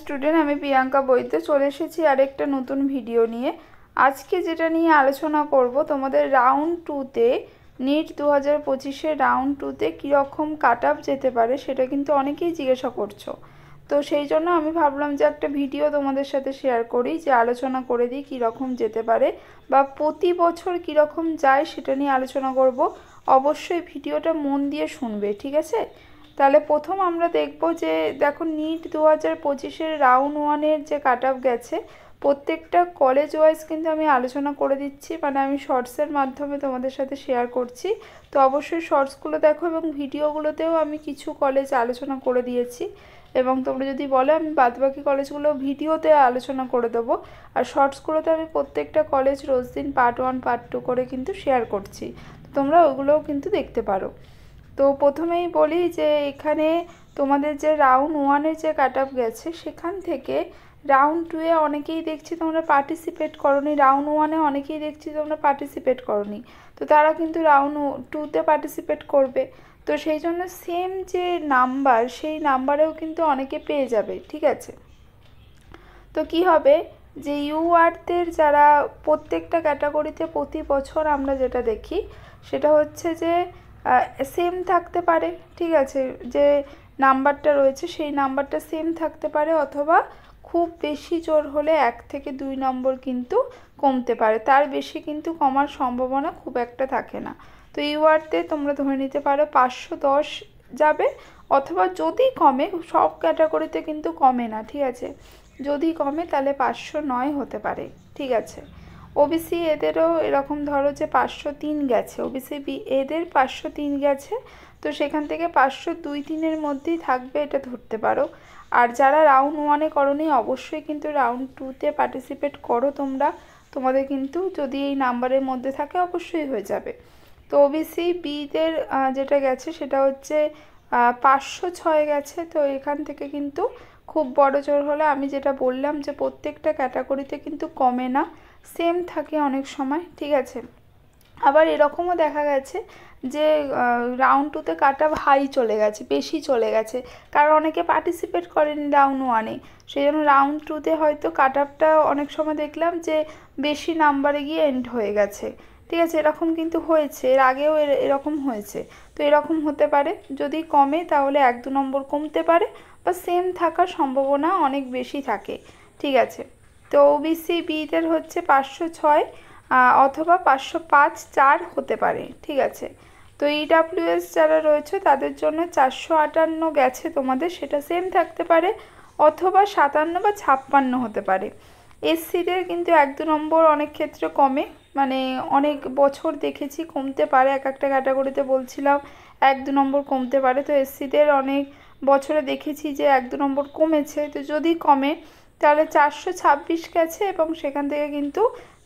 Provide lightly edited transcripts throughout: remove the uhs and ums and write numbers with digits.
Student, আমি প্রিয়াঙ্কা বৈদ্য চলে এসেছি আরেকটা নতুন ভিডিও নিয়ে। আজকে যেটা নিয়ে আলোচনা করব, তোমাদের রাউন্ড 2-তে নিট 2025-এর রাউন্ড 2-তে কীরকম কাট অফ যেতে পারে সেটা কিন্তু অনেকেই জিজ্ঞাসা করছো। তো সেই জন্য আমি ভাবলাম যে একটা ভিডিও তোমাদের সাথে শেয়ার করি, যে আলোচনা করে দিই কীরকম যেতে পারে বা প্রতি বছর কীরকম যায় সেটা নিয়ে আলোচনা করব। অবশ্যই ভিডিওটা মন দিয়ে শুনবে, ঠিক আছে? তাহলে প্রথম আমরা দেখব যে দেখো নিট 2025-এর রাউন্ড 1-এর যে কাট অফ গেছে, প্রত্যেকটা কলেজ ওয়াইজ কিন্তু আমি আলোচনা করে দিচ্ছি, মানে আমি শর্টসের মাধ্যমে তোমাদের সাথে শেয়ার করছি। তো অবশ্যই শর্টসগুলো দেখো এবং ভিডিওগুলোতেও আমি কিছু কলেজ আলোচনা করে দিয়েছি, এবং তোমরা যদি বলো আমি বাদবাকি কলেজগুলো ভিডিওতে আলোচনা করে দেবো। আর শর্টসগুলোতে আমি প্রত্যেকটা কলেজ রোজ দিন পার্ট 1 পার্ট 2 করে কিন্তু শেয়ার করছি, তোমরা ওগুলোও কিন্তু দেখতে পারো। তো প্রথমেই বলি যে এখানে তোমাদের যে রাউন্ড 1-এর যে কাট অফ গেছে, সেখান থেকে রাউন্ড 2-এ অনেকেই দেখছি তোমরা পার্টিসিপেট করোনি, রাউন্ড 1-এ অনেকেই দেখছি তোমরা পার্টিসিপেট করোনি, তো তারা কিন্তু রাউন্ড 2-তে পার্টিসিপেট করবে। তো সেই জন্য সেম যে নাম্বার, সেই নাম্বারেও কিন্তু অনেকে পেয়ে যাবে, ঠিক আছে? তো কি হবে যে ইউআরদের যারা প্রত্যেকটা ক্যাটাগরিতে প্রতি বছর আমরা যেটা দেখি সেটা হচ্ছে যে সেম থাকতে পারে, ঠিক আছে? যে নাম্বারটা রয়েছে সেই নাম্বারটা সেম থাকতে পারে, অথবা খুব বেশি জোর হলে 1 থেকে 2 নম্বর কিন্তু কমতে পারে, তার বেশি কিন্তু কমার সম্ভাবনা খুব একটা থাকে না। তো ইউআরতে তোমরা ধরে নিতে পারো 510 যাবে, অথবা যদি কমে, সব ক্যাটাগরিতে কিন্তু কমে না, ঠিক আছে? যদি কমে তাহলে 509 হতে পারে, ঠিক আছে? ওবিসি এদেরও এরকম ধরো যে 503 গেছে, ওবিসি এদের 503 গেছে, তো সেখান থেকে 502-3-এর মধ্যেই থাকবে, এটা ধরতে পারো। আর যারা রাউন্ড 1-এ করোনি অবশ্যই কিন্তু রাউন্ড 2-তে পার্টিসিপেট করো তোমরা, তোমাদের কিন্তু যদি এই নাম্বারের মধ্যে থাকে অবশ্যই হয়ে যাবে। তো ওবিসি বিদের যেটা গেছে সেটা হচ্ছে 506 গেছে। তো এখান থেকে কিন্তু খুব বড় জোর হলে আমি যেটা বললাম যে প্রত্যেকটা ক্যাটাগরিতে কিন্তু কমে না, সেম থাকে অনেক সময়, ঠিক আছে? আবার এরকমও দেখা গেছে যে রাউন্ড 2-তে কাট অফ হাই চলে গেছে, বেশি চলে গেছে, কারণ অনেকে পার্টিসিপেট করেনি রাউন্ড 1-এ, সেই জন্য রাউন্ড 2-তে হয়তো কাট অফটা অনেক সময় দেখলাম যে বেশি নাম্বারে গিয়ে এন্ড হয়ে গেছে, ঠিক আছে? এরকম কিন্তু হয়েছে, এর আগেও এরকম হয়েছে। তো এরকম হতে পারে, যদি কমে তাহলে 1-2 নম্বর কমতে পারে, বা সেম থাকার সম্ভাবনা অনেক বেশি থাকে, ঠিক আছে? তো ওবিসি বিদের হচ্ছে 506 অথবা 505-4 হতে পারে, ঠিক আছে? তো ইডাব্লিউএস যারা রয়েছে তাদের জন্য 458 গেছে তোমাদের, সেটা সেম থাকতে পারে, অথবা 57 বা 56 হতে পারে। এসসিদের কিন্তু 1-2 নম্বর অনেক ক্ষেত্রে কমে, মানে অনেক বছর দেখেছি কমতে পারে, এক একটা ক্যাটাগরিতে বলছিলাম 1-2 নম্বর কমতে পারে। তো এসসিদের অনেক বছরে দেখেছি যে 1-2 নম্বর কমেছে, তো যদি কমে তাহলে 426 গেছে, এবং সেখান থেকে কিন্তু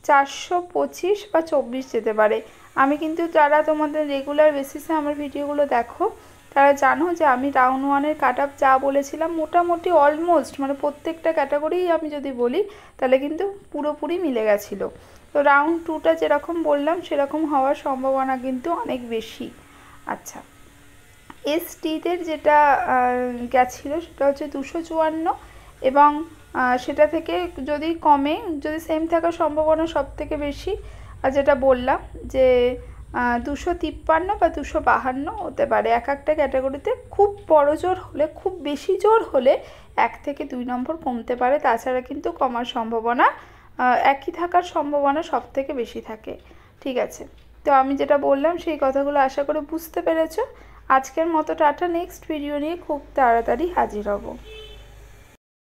425 বা 24 যেতে পারে। আমি কিন্তু যারা তোমাদের রেগুলার বেসিসে আমার ভিডিওগুলো দেখো তারা জানো যে আমি রাউন্ড 1-এর কাট অফ যা বলেছিলাম মোটামুটি অলমোস্ট, মানে প্রত্যেকটা ক্যাটাগরিই আমি যদি বলি তাহলে কিন্তু পুরোপুরি মিলে গেছিলো। তো রাউন্ড 2টা যেরকম বললাম সেরকম হওয়ার সম্ভাবনা কিন্তু অনেক বেশি। আচ্ছা, এসটিদের যেটা গেছিলো সেটা হচ্ছে 254, এবং সেটা থেকে যদি কমে, যদি সেম থাকার সম্ভাবনা সব থেকে বেশি, আর যেটা বললাম যে 253 বা 252 হতে পারে। এক একটা ক্যাটাগরিতে খুব বড় জোর হলে, খুব বেশি জোর হলে 1 থেকে 2 নম্বর কমতে পারে, তাছাড়া কিন্তু কমার সম্ভাবনা একই থাকার সম্ভাবনা সব থেকে বেশি থাকে, ঠিক আছে? তো আমি যেটা বললাম সেই কথাগুলো আশা করি বুঝতে পেরেছো। আজকের মতো টাটা, নেক্সট ভিডিও নিয়ে খুব তাড়াতাড়ি হাজির হব।